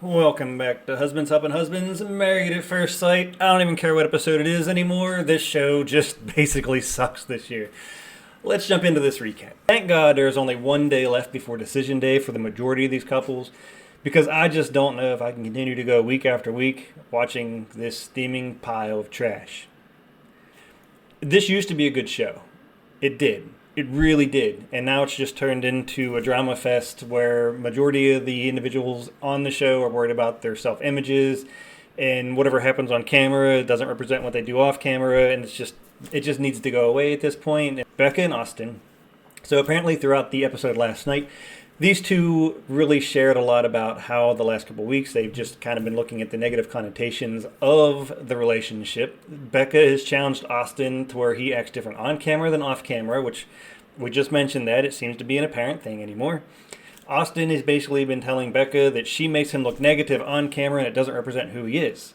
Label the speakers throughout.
Speaker 1: Welcome back to Husbands Helping Husbands, Married at First Sight. I don't even care what episode it is anymore. This show just basically sucks this year. Let's jump into this recap. Thank God there's only one day left before decision day for the majority of these couples, because I just don't know if I can continue to go week after week watching this steaming pile of trash. This used to be a good show. It did. It really did. And now it's just turned into a drama fest where majority of the individuals on the show are worried about their self-images, and whatever happens on camera doesn't represent what they do off camera, and it just needs to go away at this point. Becca and Austin. So apparently throughout the episode last night, these two really shared a lot about how the last couple of weeks they've just kind of been looking at the negative connotations of the relationship. Becca has challenged Austin to where he acts different on camera than off camera, which we just mentioned that it seems to be an apparent thing anymore. Austin has basically been telling Becca that she makes him look negative on camera and it doesn't represent who he is.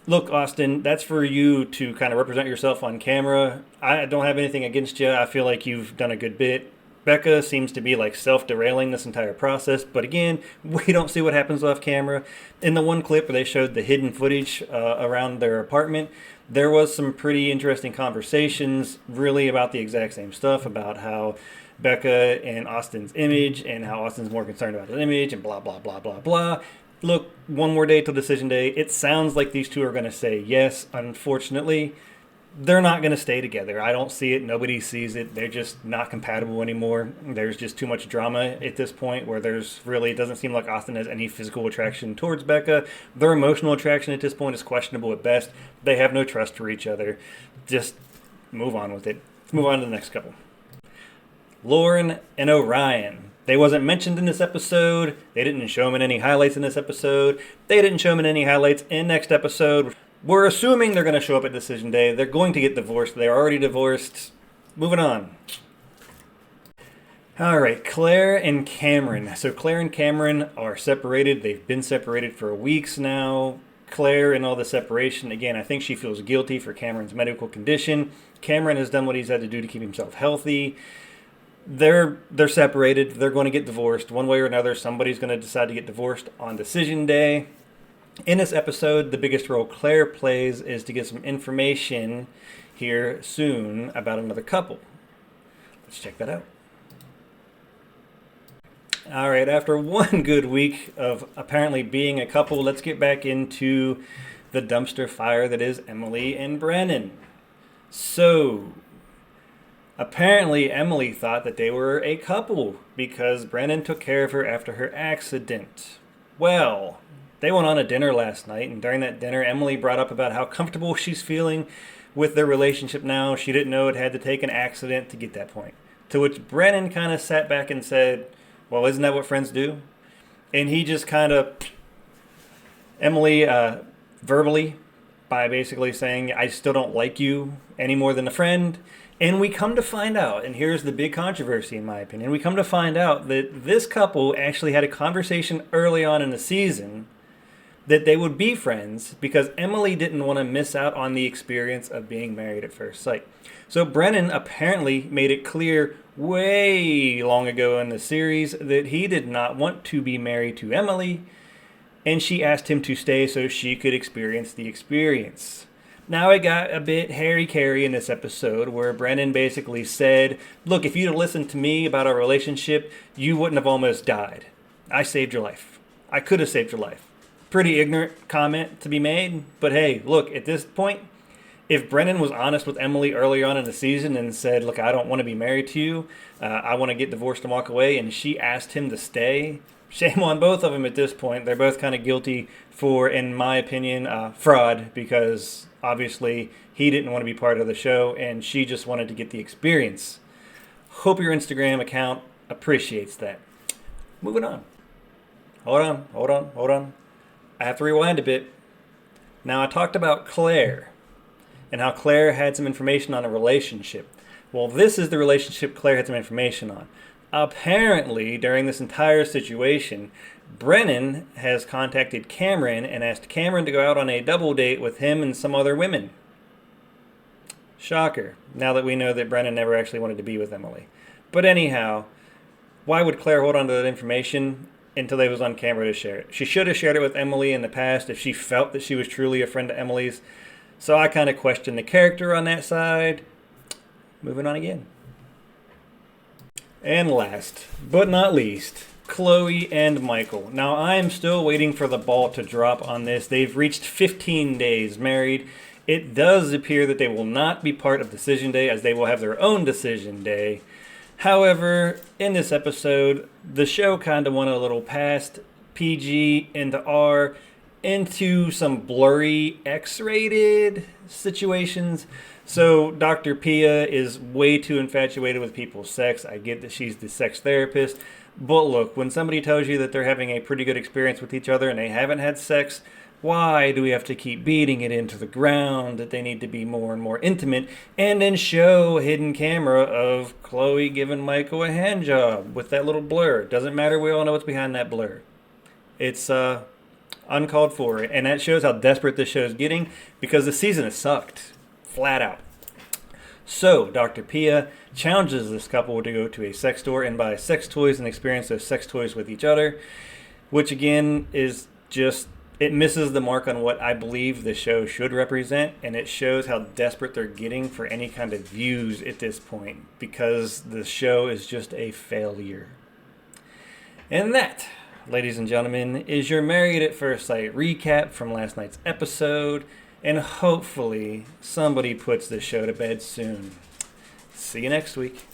Speaker 1: Look, Austin, that's for you to kind of represent yourself on camera. I don't have anything against you. I feel like you've done a good bit. Becca seems to be like self-derailing this entire process, but again, we don't see what happens off camera. In the one clip where they showed the hidden footage around their apartment, there was some pretty interesting conversations really about the exact same stuff, about how Becca and Austin's image and how Austin's more concerned about his image and blah, blah, blah, blah, blah. Look, one more day till decision day. It sounds like these two are going to say yes. Unfortunately, they're not going to stay together. I don't see it. Nobody sees it. They're just not compatible anymore. There's just too much drama at this point where it doesn't seem like Austin has any physical attraction towards Becca. Their emotional attraction at this point is questionable at best. They have no trust for each other. Just move on with it. Let's move on to the next couple. Lauren and Orion. They wasn't mentioned in this episode. They didn't show them in any highlights in this episode. They didn't show them in any highlights in next episode. We're assuming they're going to show up at decision day. They're going to get divorced. They're already divorced. Moving on. All right, Claire and Cameron. So Claire and Cameron are separated. They've been separated for weeks now. Claire, in all the separation, again, I think she feels guilty for Cameron's medical condition. Cameron has done what he's had to do to keep himself healthy. They're separated. They're going to get divorced one way or another. Somebody's going to decide to get divorced on decision day. In this episode, the biggest role Claire plays is to get some information here soon about another couple. Let's check that out. All right, after one good week of apparently being a couple, let's get back into the dumpster fire that is Emily and Brennan. So, apparently Emily thought that they were a couple because Brennan took care of her after her accident. Well, they went on a dinner last night, and during that dinner, Emily brought up about how comfortable she's feeling with their relationship now. She didn't know it had to take an accident to get that point. To which Brennan kind of sat back and said, well, isn't that what friends do? And he just kind of, Emily verbally, by basically saying, I still don't like you any more than a friend. And we come to find out, and here's the big controversy in my opinion, we come to find out that this couple actually had a conversation early on in the season that they would be friends because Emily didn't want to miss out on the experience of being married at first sight. So Brennan apparently made it clear way long ago in the series that he did not want to be married to Emily, and she asked him to stay so she could experience the experience. Now it got a bit hairy-carry in this episode where Brennan basically said, look, if you'd have listened to me about our relationship, you wouldn't have almost died. I saved your life. I could have saved your life. Pretty ignorant comment to be made, but hey, look, at this point, if Brennan was honest with Emily early on in the season and said, look, I don't want to be married to you, I want to get divorced and walk away, and she asked him to stay, shame on both of them at this point. They're both kind of guilty for, in my opinion, fraud, because obviously he didn't want to be part of the show, and she just wanted to get the experience. Hope your Instagram account appreciates that. Moving on. Hold on. I have to rewind a bit. Now, I talked about Claire and how Claire had some information on a relationship. Well, this is the relationship Claire had some information on. Apparently, during this entire situation, Brennan has contacted Cameron and asked Cameron to go out on a double date with him and some other women. Shocker, now that we know that Brennan never actually wanted to be with Emily. But anyhow, why would Claire hold on to that information? until they was on camera to share it. She should have shared it with Emily in the past if she felt that she was truly a friend to Emily's. So I kind of questioned the character on that side. Moving on again. And last, but not least, Chloe and Michael. Now, I am still waiting for the ball to drop on this. They've reached 15 days married. It does appear that they will not be part of Decision Day, as they will have their own Decision Day. However, in this episode, the show kind of went a little past PG into R into some blurry X-rated situations. So Dr. Pia is way too infatuated with people's sex. I get that she's the sex therapist. But look, when somebody tells you that they're having a pretty good experience with each other and they haven't had sex, why do we have to keep beating it into the ground that they need to be more and more intimate and then show a hidden camera of Chloe giving Michael a hand job with that little blur? It doesn't matter. We all know what's behind that blur. It's uncalled for. And that shows how desperate this show is getting because the season has sucked. Flat out. So, Dr. Pia challenges this couple to go to a sex store and buy sex toys and experience those sex toys with each other, which again is just, it misses the mark on what I believe the show should represent, and it shows how desperate they're getting for any kind of views at this point because the show is just a failure. And that, ladies and gentlemen, is your Married at First Sight recap from last night's episode. And hopefully somebody puts this show to bed soon. See you next week.